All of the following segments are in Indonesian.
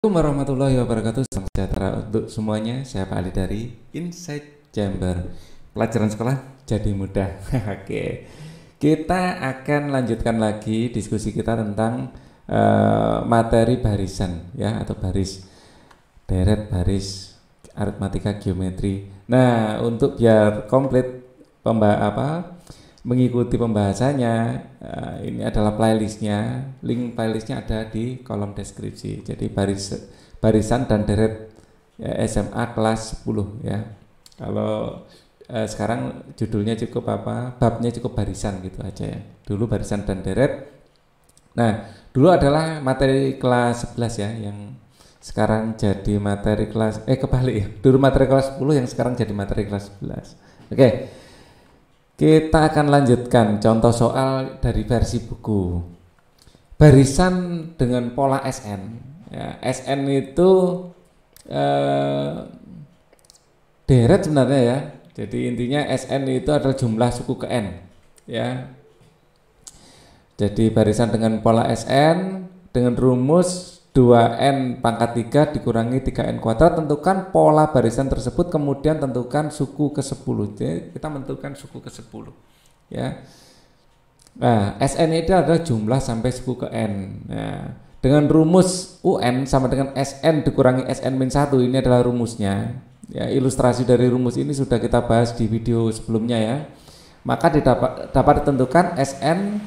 Assalamualaikum warahmatullahi wabarakatuh. Salam sejahtera untuk semuanya. Saya Pak Ali dari Insight Chamber. Pelajaran sekolah jadi mudah. Oke, kita akan lanjutkan lagi diskusi kita tentang materi barisan ya, atau baris, deret, baris, aritmatika, geometri. Nah, untuk biar komplit mengikuti pembahasannya, ini adalah playlistnya. Link playlistnya ada di kolom deskripsi. Jadi barisan dan deret ya, SMA kelas 10 ya. Kalau sekarang judulnya cukup babnya cukup barisan gitu aja ya. Dulu barisan dan deret. Nah, dulu adalah materi kelas 11 ya, yang sekarang jadi materi kelas kebalik ya. Dulu materi kelas 10 yang sekarang jadi materi kelas 11. Oke. Kita akan lanjutkan contoh soal dari versi buku. Barisan dengan pola SN. Ya, SN itu deret sebenarnya ya. Jadi intinya SN itu adalah jumlah suku ke N. Ya. Jadi barisan dengan pola SN dengan rumus 2N pangkat 3 dikurangi 3N kuadrat, tentukan pola barisan tersebut, kemudian tentukan suku ke-10. Jadi kita menentukan suku ke-10 ya. Nah, SN itu adalah jumlah sampai suku ke N. Nah, dengan rumus UN sama dengan SN dikurangi SN-1, ini adalah rumusnya ya. Ilustrasi dari rumus ini sudah kita bahas di video sebelumnya ya. Maka dapat ditentukan SN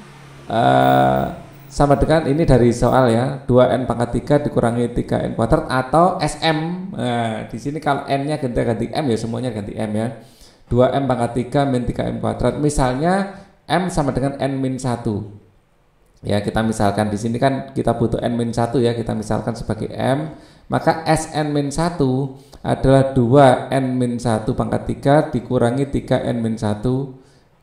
sama dengan ini dari soal ya, 2N pangkat 3 dikurangi 3N kuadrat atau SM. Nah, di sini kalau N-nya ganti M ya, semuanya ganti M ya. 2M pangkat 3 min 3M kuadrat. Misalnya M sama dengan N-1. Ya, kita misalkan di sini kan kita butuh N-1 ya, kita misalkan sebagai M. Maka SN-1 adalah 2N-1 pangkat 3 dikurangi 3N-1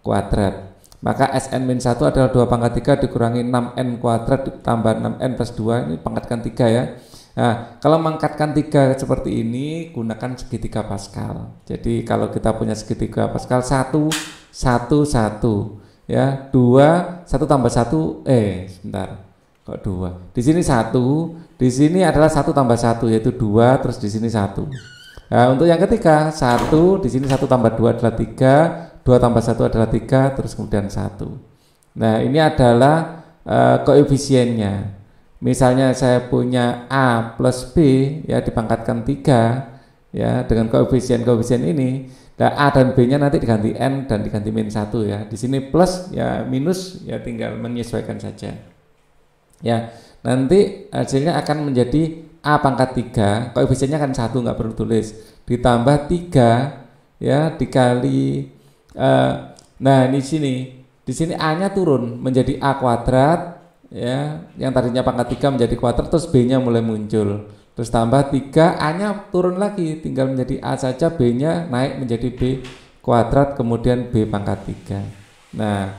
kuadrat. Maka SN-1 adalah 2 pangkat 3 dikurangi 6N kuadrat ditambah 6N plus 2, ini pangkatkan 3 ya. Nah, kalau mengangkatkan 3 seperti ini, gunakan segitiga Pascal. Jadi kalau kita punya segitiga Pascal 1, 1, 1 ya, 2, 1 tambah 1, sebentar, kok 2? Di sini 1, di sini adalah 1 tambah 1 yaitu 2, terus di sini 1. Nah, untuk yang ketiga 1, di sini 1 tambah 2 adalah 3, 2 tambah 1 adalah 3, terus kemudian 1. Nah, ini adalah koefisiennya. Misalnya saya punya A plus B ya, dipangkatkan 3 ya, dengan koefisien ini. Nah, A dan B nya nanti diganti N dan diganti min 1 ya. Di sini plus ya, minus ya, tinggal menyesuaikan saja ya. Nanti hasilnya akan menjadi A pangkat 3, koefisiennya kan 1, nggak perlu tulis, ditambah 3 ya, dikali nah di sini A-nya turun menjadi A kuadrat ya, yang tadinya pangkat 3 menjadi kuadrat, terus B-nya mulai muncul, terus tambah 3, A-nya turun lagi, tinggal menjadi A saja, B-nya naik menjadi B kuadrat, kemudian B pangkat 3. Nah,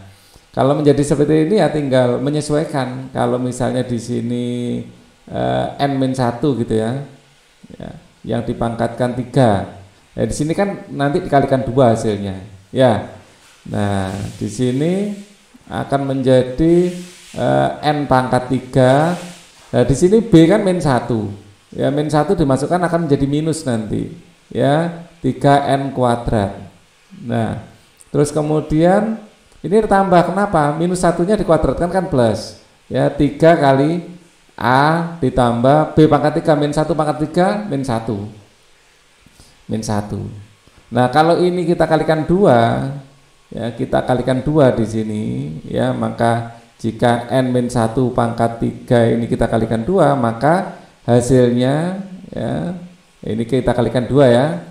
kalau menjadi seperti ini ya tinggal menyesuaikan. Kalau misalnya di sini N-1 gitu ya, yang dipangkatkan 3. Ya, di sini kan nanti dikalikan 2 hasilnya. Ya, nah di sini akan menjadi N pangkat 3. Nah di sini B kan min 1. Ya, min 1 dimasukkan akan menjadi minus nanti. Ya, 3N kuadrat. Nah, terus kemudian ini ditambah, kenapa? Minus 1-nya dikuadratkan kan plus. Ya, 3 kali A ditambah B pangkat 3 min 1 pangkat 3 min 1. Min 1. Nah, kalau ini kita kalikan 2, ya kita kalikan 2 di sini, ya, maka jika N-1 pangkat 3 ini kita kalikan 2, maka hasilnya, ya, ini kita kalikan 2 ya.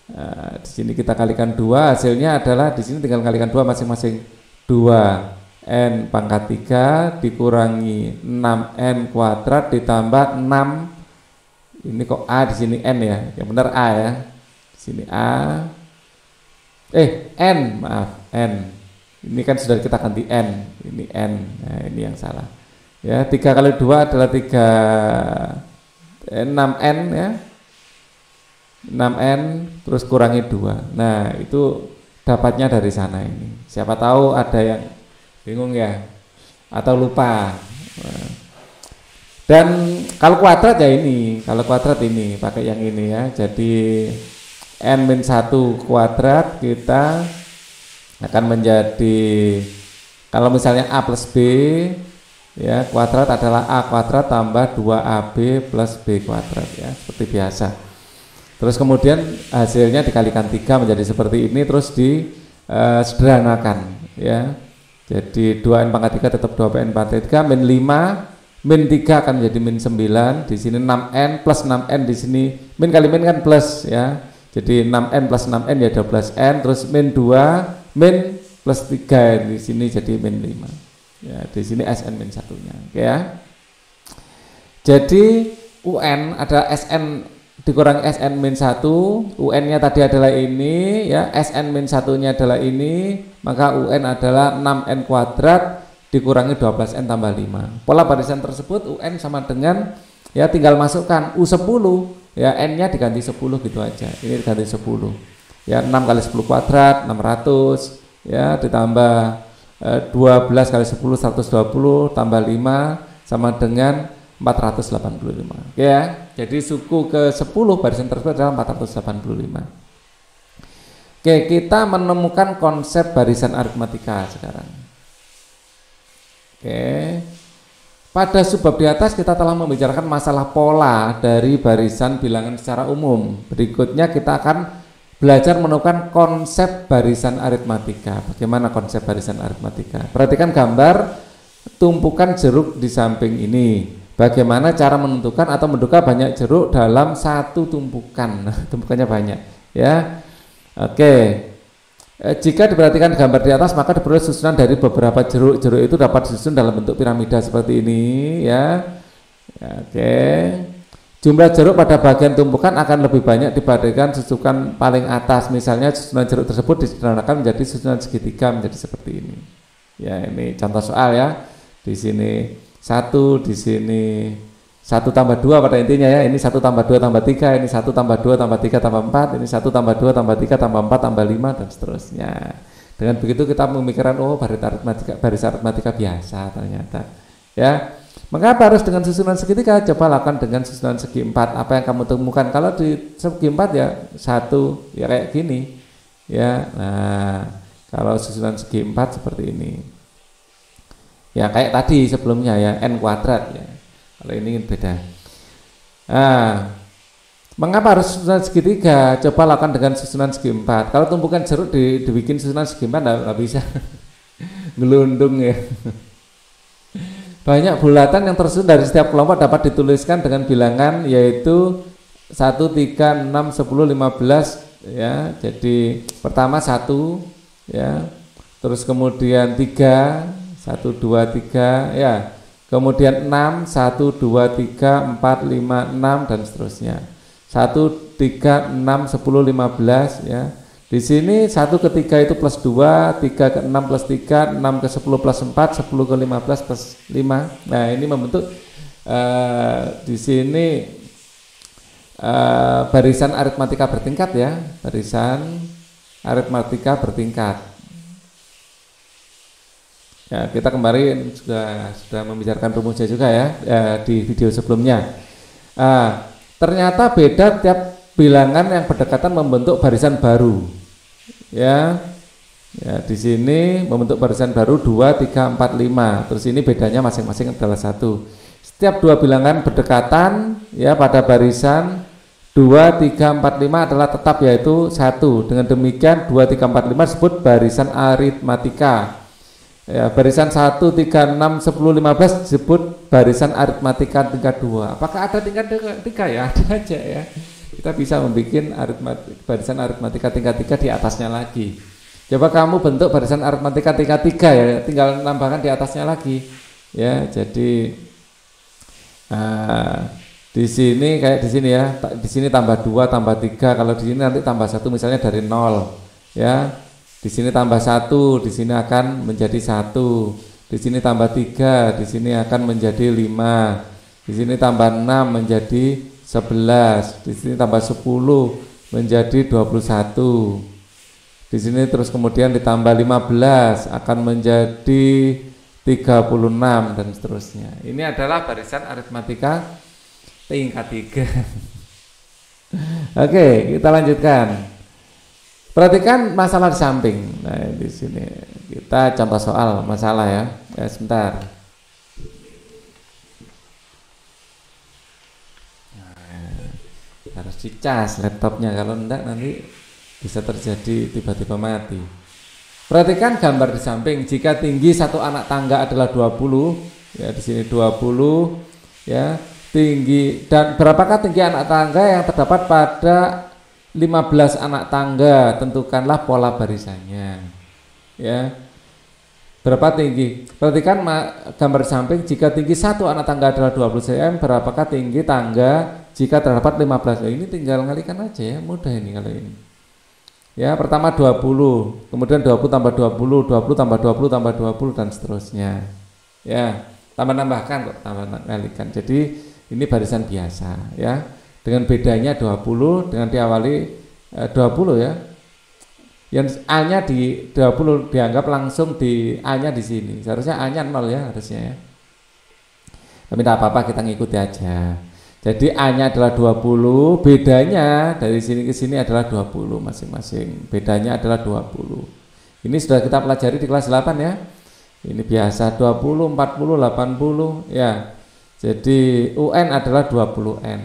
Nah, di sini kita kalikan 2, hasilnya adalah di sini tinggal kalikan 2 masing-masing. 2N pangkat 3 dikurangi 6N kuadrat ditambah 6. Ini kok A, di sini N ya. Yang benar A ya. Sini A, N, maaf, N. Ini kan sudah kita ganti N, ini N. Nah, ini yang salah. Ya, 3 kali 2 adalah 6N ya. 6N terus kurangi 2. Nah, itu dapatnya dari sana ini. Siapa tahu ada yang bingung ya, atau lupa. Nah, Dan kalau kuadrat ya ini, kalau kuadrat ini pakai yang ini ya. Jadi n-1 kuadrat kita akan menjadi, kalau misalnya a plus b ya, kuadrat adalah a kuadrat tambah 2ab plus b kuadrat ya, seperti biasa. Terus kemudian hasilnya dikalikan 3 menjadi seperti ini, terus disederhanakan ya. Jadi 2n pangkat 3 tetap 2n pangkat 3 min 5 min 3 akan menjadi min 9, di sini 6n plus 6n, di sini min kali min kan plus ya. Jadi 6n plus 6n ya 12n, terus min 2 min plus 3 di sini jadi min 5. Ya, di sini Sn min satunya. Oke ya. Jadi UN ada Sn dikurangi Sn min 1, UN-nya tadi adalah ini ya, Sn min satunya adalah ini, maka UN adalah 6n kuadrat dikurangi 12n tambah 5. Pola barisan tersebut UN sama dengan ya, tinggal masukkan U10 ya, n-nya diganti 10 gitu aja. Ini diganti 10. Ya, 6 kali 10 kuadrat 600 ya, ditambah 12 kali 10 120 tambah 5 sama dengan 485. Ya. Jadi suku ke 10 barisan tersebut adalah 485. Oke, kita menemukan konsep barisan aritmatika sekarang. Oke. Pada subbab di atas kita telah membicarakan masalah pola dari barisan bilangan secara umum. Berikutnya kita akan belajar menemukan konsep barisan aritmatika. Bagaimana konsep barisan aritmatika? Perhatikan gambar tumpukan jeruk di samping ini. Bagaimana cara menentukan atau menduga banyak jeruk dalam satu tumpukan. Tumpukannya banyak ya. Oke. Jika diperhatikan gambar di atas, maka diperoleh susunan dari beberapa jeruk. Jeruk itu dapat disusun dalam bentuk piramida seperti ini ya. Oke. Jumlah jeruk pada bagian tumpukan akan lebih banyak dibandingkan susunan paling atas. Misalnya susunan jeruk tersebut disederhanakan menjadi susunan segitiga menjadi seperti ini. Ya, ini contoh soal ya. Di sini 1, di sini 1 tambah 2 pada intinya ya, ini 1 tambah 2 tambah 3, ini 1 tambah 2 tambah 3 tambah 4, ini 1 tambah 2 tambah 3 tambah 4 tambah 5 dan seterusnya. Dengan begitu kita memikirkan oh barisan aritmatika biasa ternyata. Ya. Mengapa harus dengan susunan segitiga? Coba lakukan dengan susunan segi 4. Apa yang kamu temukan? Kalau di segi 4 ya 1 ya kayak gini. Ya. Nah, kalau susunan segi 4 seperti ini. Ya kayak tadi sebelumnya ya, n kuadrat ya. Kalau ini beda. Nah, mengapa harus susunan segitiga? Coba lakukan dengan susunan segi 4. Kalau tumpukan jeruk dibikin susunan segi 4 nggak bisa. Ngelundung ya. Banyak bulatan yang tersusun dari setiap kelompok dapat dituliskan dengan bilangan yaitu 1, 3, 6, 10, 15 ya. Jadi pertama 1 ya. Terus kemudian 3, 1, 2, 3 ya. Kemudian 6, 1, 2, 3, 4, 5, 6 dan seterusnya. 1, 3, 6, 10, 15 ya. Di sini 1 ke 3 itu plus 2, 3 ke 6 plus 3, 6 ke 10 plus 4, 10 ke 15 plus 5. Nah, ini membentuk di sini barisan aritmatika bertingkat ya. Barisan aritmatika bertingkat. Ya, kita kemarin sudah membicarakan rumusnya juga ya, di video sebelumnya. Ternyata beda tiap bilangan yang berdekatan membentuk barisan baru. Ya, di sini membentuk barisan baru 2, 3, 4, 5. Terus ini bedanya masing-masing adalah 1. Setiap dua bilangan berdekatan ya pada barisan 2, 3, 4, 5 adalah tetap yaitu 1. Dengan demikian 2, 3, 4, 5 disebut barisan aritmatika. Ya, barisan 1, 3, 6, 10, 15 disebut barisan aritmatika tingkat 2. Apakah ada tingkat 3 ya? Ada aja ya. Kita bisa membuat barisan aritmatika tingkat 3 di atasnya lagi. Coba kamu bentuk barisan aritmatika tingkat 3 ya, tinggal nambahkan di atasnya lagi. Ya, jadi di sini kayak di sini ya. Di sini tambah 2 tambah 3, kalau di sini nanti tambah 1 misalnya dari 0 ya. Di sini tambah 1, di sini akan menjadi 1. Di sini tambah 3, di sini akan menjadi 5. Di sini tambah 6 menjadi 11. Di sini tambah 10 menjadi 21. Di sini terus kemudian ditambah 15 akan menjadi 36 dan seterusnya. Ini adalah barisan aritmatika tingkat 3. Oke, kita lanjutkan. Perhatikan masalah di samping. Nah, di sini kita contoh soal masalah ya. Sebentar. Nah, harus dicas laptopnya, kalau enggak nanti bisa terjadi tiba-tiba mati. Perhatikan gambar di samping. Jika tinggi satu anak tangga adalah 20, ya di sini 20, ya tinggi, dan berapakah tinggi anak tangga yang terdapat pada 15 anak tangga, tentukanlah pola barisannya. Ya. Berapa tinggi? Perhatikan gambar samping, jika tinggi satu anak tangga adalah 20 cm, berapakah tinggi tangga jika terdapat 15? Nah, ini tinggal ngalikan aja ya, mudah ini kalau ini. Ya, pertama 20, kemudian 20 tambah 20, 20 tambah 20 tambah 20 dan seterusnya. Ya, tambah-tambahkan kok, tambah ngalikan. Jadi ini barisan biasa ya. Dengan bedanya 20 dengan diawali 20 ya. Yang A-nya di 20 dianggap langsung di A-nya di sini. Seharusnya A-nya 0 ya harusnya ya. Tapi tidak apa-apa, kita ngikuti aja. Jadi A-nya adalah 20, bedanya dari sini ke sini adalah 20 masing-masing. Bedanya adalah 20. Ini sudah kita pelajari di kelas 8 ya. Ini biasa 20, 40, 80 ya. Jadi UN adalah 20N.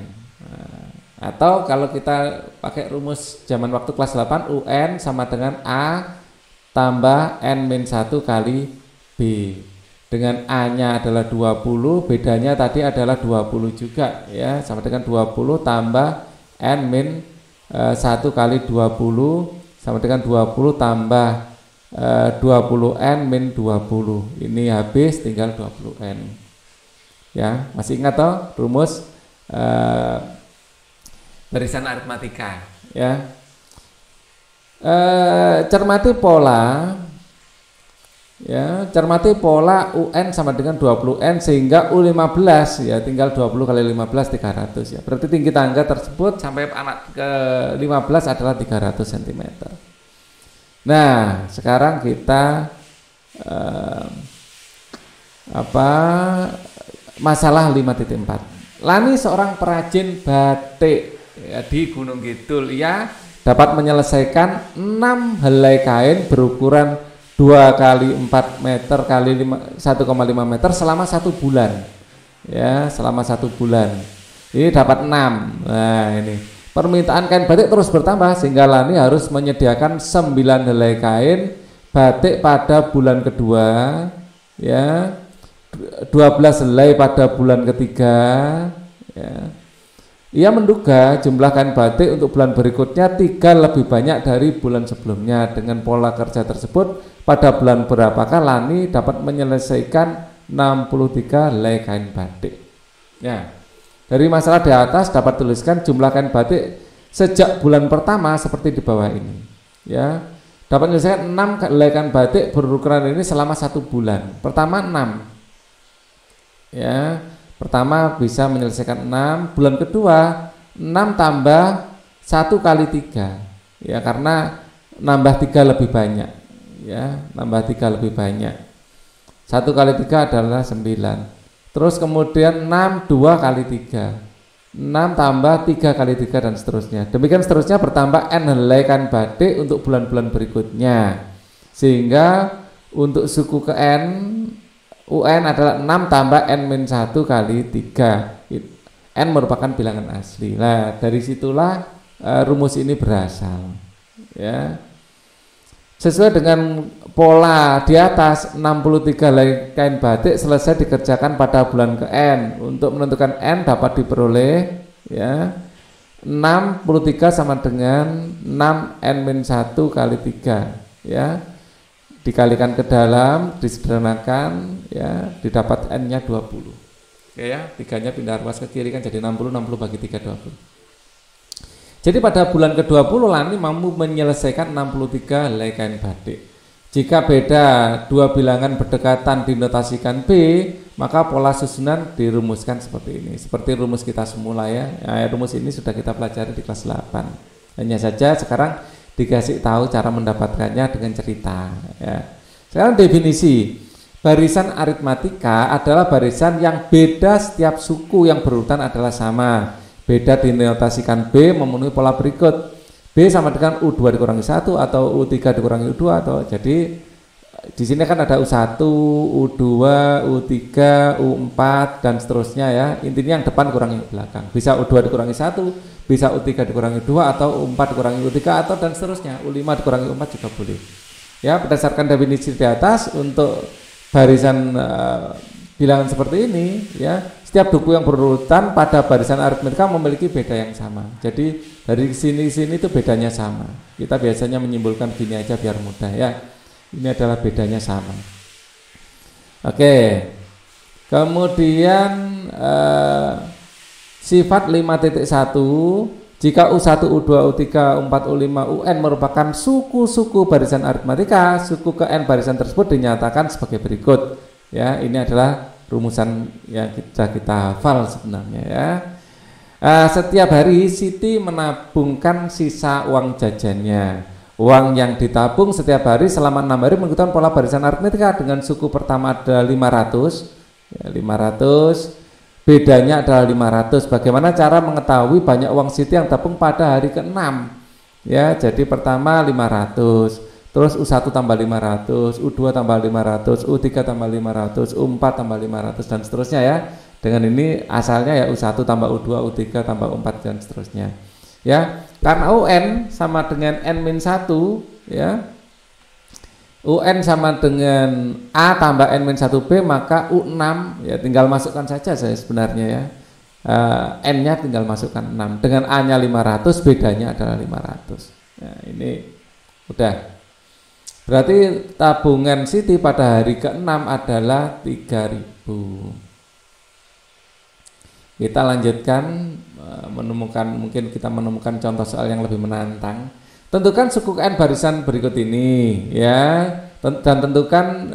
Atau kalau kita pakai rumus zaman waktu kelas 8, UN sama dengan A tambah N-1 kali B. Dengan A-nya adalah 20, bedanya tadi adalah 20 juga ya, sama dengan 20 tambah N-1 kali 20 sama dengan 20 tambah 20N-20. Ini habis tinggal 20N. Ya, masih ingat toh rumus barisan aritmatika ya. Cermati pola ya, cermati pola UN sama dengan 20N sehingga U15 ya, tinggal 20 kali 15 300 ya. Berarti tinggi tangga tersebut sampai anak ke 15 adalah 300 cm. Nah, sekarang kita masalah 5.4. Lani seorang perajin batik ya, di Gunung Kidul, ia dapat menyelesaikan 6 helai kain berukuran 2 kali 4 meter kali 1,5 meter selama 1 bulan ya, selama 1 bulan ini dapat 6. Nah, ini permintaan kain batik terus bertambah sehingga Lani harus menyediakan 9 helai kain batik pada bulan kedua ya, 12 helai pada bulan ketiga ya. Ia menduga jumlah kain batik untuk bulan berikutnya 3 lebih banyak dari bulan sebelumnya. Dengan pola kerja tersebut, pada bulan berapakah Lani dapat menyelesaikan 63 helai kain batik? Ya, dari masalah di atas dapat tuliskan jumlah kain batik sejak bulan pertama seperti di bawah ini. Ya, dapat menyelesaikan 6 helai kain batik berukuran ini selama 1 bulan. Pertama 6. Ya. Pertama bisa menyelesaikan 6, bulan kedua 6 tambah 1 kali 3 ya, karena nambah 3 lebih banyak ya, nambah 3 lebih banyak. 1 kali 3 adalah 9. Terus kemudian 6 2 kali 3, 6 tambah 3 kali 3 dan seterusnya. Demikian seterusnya bertambah N helai kain batik untuk bulan-bulan berikutnya. Sehingga untuk suku ke N UN adalah 6 tambah N-1 kali 3. N merupakan bilangan asli. Nah, dari situlah rumus ini berasal. Ya. Sesuai dengan pola di atas, 63 helai kain batik selesai dikerjakan pada bulan ke N. Untuk menentukan N dapat diperoleh ya, 63 sama dengan 6 N-1 kali 3 ya. Dikalikan ke dalam, disederhanakan ya, didapat N-nya 20. Oke ya, 3-nya pindah ruas ke kiri kan jadi 60 bagi 3 20. Jadi pada bulan ke-20 Lani mampu menyelesaikan 63 helai kain batik. Jika beda dua bilangan berdekatan dinotasikan B, maka pola susunan dirumuskan seperti ini. Seperti rumus kita semula ya. Nah, rumus ini sudah kita pelajari di kelas 8. Hanya saja sekarang dikasih tahu cara mendapatkannya dengan cerita ya. Sekarang definisi. Barisan aritmatika adalah barisan yang beda setiap suku yang berurutan adalah sama. Beda dinotasikan B memenuhi pola berikut. B sama dengan U2 dikurangi 1 atau U3 dikurangi U2 atau jadi di sini kan ada U1, U2, U3, U4 dan seterusnya ya. Intinya yang depan kurangi belakang. Bisa U2 dikurangi 1, bisa U3 dikurangi 2 atau U4 dikurangi U3 atau dan seterusnya. U5 dikurangi U4 juga boleh. Ya, berdasarkan definisi di atas untuk barisan bilangan seperti ini ya, setiap buku yang berurutan pada barisan aritmetika memiliki beda yang sama. Jadi dari sini itu bedanya sama. Kita biasanya menyimpulkan gini aja biar mudah ya. Ini adalah bedanya sama. Oke. Kemudian sifat 5.1, jika U1, U2, U3, U4, U5, UN merupakan suku-suku barisan aritmatika, suku ke N barisan tersebut dinyatakan sebagai berikut. Ya, ini adalah rumusan yang kita hafal sebenarnya ya. Setiap hari Siti menabungkan sisa uang jajannya. Uang yang ditabung setiap hari selama 6 hari mengikuti pola barisan aritmetika dengan suku pertama ada 500 ya, 500, bedanya adalah 500. Bagaimana cara mengetahui banyak uang Siti yang tabung pada hari ke-6 ya, jadi pertama 500, terus U1 tambah 500, U2 tambah 500, U3 tambah 500, U4 tambah 500 dan seterusnya ya. Dengan ini asalnya ya U1 tambah U2, U3 tambah U4 dan seterusnya. Ya, karena UN sama dengan N-1 ya. UN sama dengan A tambah N-1B maka U6 ya tinggal masukkan saja saya sebenarnya ya. N-nya tinggal masukkan 6 dengan A-nya 500, bedanya adalah 500. Nah, ini udah. Berarti tabungan Siti pada hari ke-6 adalah 3.000. Kita lanjutkan mungkin kita menemukan contoh soal yang lebih menantang. Tentukan suku N barisan berikut ini ya. Dan tentukan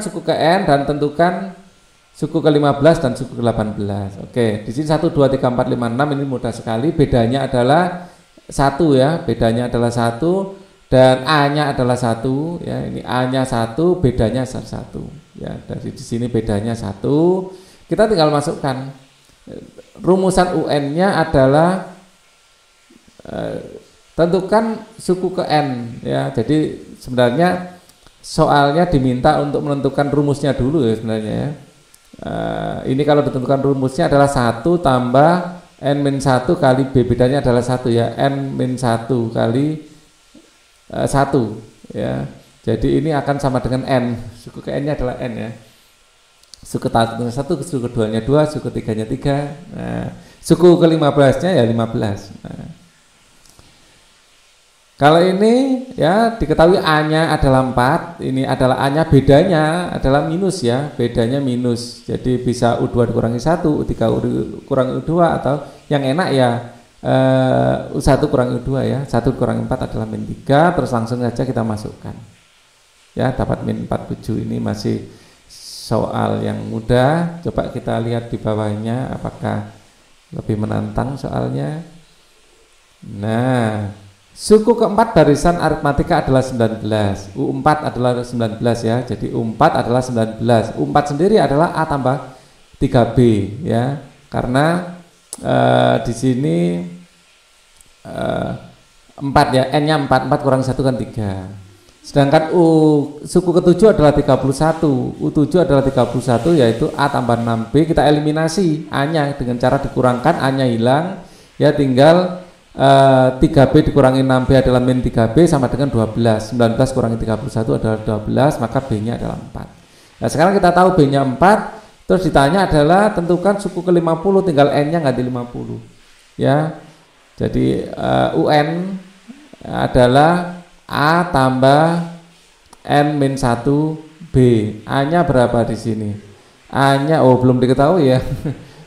suku ke N dan tentukan suku ke-15 dan suku ke-18. Oke, di sini 1 2 3 4 5 6 ini mudah sekali. Bedanya adalah 1 ya, bedanya adalah 1 dan A-nya adalah 1 ya. Ini A-nya 1, bedanya 1 ya. Dari di sini bedanya 1. Kita tinggal masukkan. Rumusan UN-nya adalah tentukan suku ke N ya. Jadi sebenarnya soalnya diminta untuk menentukan rumusnya dulu ya sebenarnya ya. Ini kalau ditentukan rumusnya adalah 1 tambah N-1 kali B, bedanya adalah 1 ya. N-1 kali 1 ya. Jadi ini akan sama dengan N. Suku ke N-nya adalah N ya. Suku ke-1, suku ke-2-nya 2, suku ke-3-nya 3. Nah, suku ke-15-nya ya 15. Nah, kalau ini ya diketahui A-nya adalah 4, ini adalah A-nya, bedanya adalah minus ya, bedanya minus. Jadi bisa U2 dikurangi 1, U3 kurangi U2 atau yang enak ya U1 kurangi U2 ya. 1 kurangi 4 adalah min 3, terus langsung saja kita masukkan. Ya, dapat min 47. Ini masih soal yang mudah. Coba kita lihat di bawahnya apakah lebih menantang soalnya. Nah, suku keempat barisan aritmatika adalah 19. U4 adalah 19 ya. Jadi U4 adalah 19. U4 sendiri adalah A tambah 3B ya. Karena di sini 4 ya, N-nya 4 kurang 1 kan 3. Sedangkan suku ke-7 adalah 31, U7 adalah 31 yaitu A tambah 6B. Kita eliminasi A-nya dengan cara dikurangkan, A-nya hilang ya, tinggal 3B dikurangi 6B adalah min 3B sama dengan 12. 19 kurangi 31 adalah 12, maka B-nya adalah 4. Nah, sekarang kita tahu B-nya 4, terus ditanya adalah tentukan suku ke-50, tinggal N-nya ganti 50 ya. Jadi UN adalah A tambah N-1B. A-nya berapa di sini? A-nya belum diketahui ya.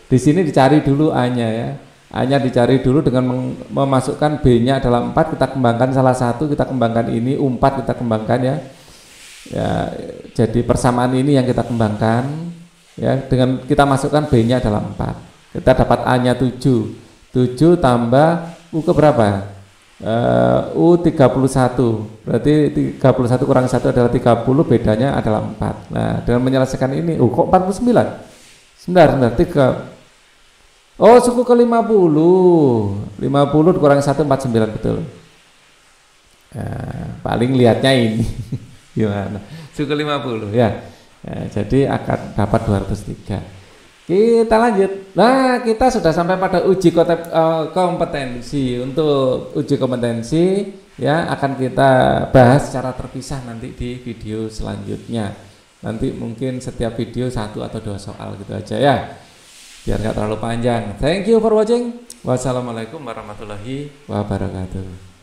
Di sini dicari dulu A-nya ya. A-nya dicari dulu dengan memasukkan B-nya adalah 4, kita kembangkan salah satu, kita kembangkan ini, U4 kita kembangkan ya. Ya, jadi persamaan ini yang kita kembangkan ya, dengan kita masukkan B-nya adalah 4. Kita dapat A-nya 7. 7 tambah U ke berapa? U31, berarti 31 kurang 1 adalah 30, bedanya adalah 4. Nah, dengan menyelesaikan ini, kok 49? Sebentar, 3. Oh, suku ke 50 kurang 1, 49, betul. Nah, paling lihatnya ini gimana? Suku 50 ya. Nah, jadi akan dapat 203. Kita lanjut. Nah, kita sudah sampai pada uji kompetensi. Untuk uji kompetensi ya akan kita bahas secara terpisah nanti di video selanjutnya. Nanti mungkin setiap video 1 atau 2 soal gitu aja ya. Biar nggak terlalu panjang. Thank you for watching. Wassalamualaikum warahmatullahi wabarakatuh.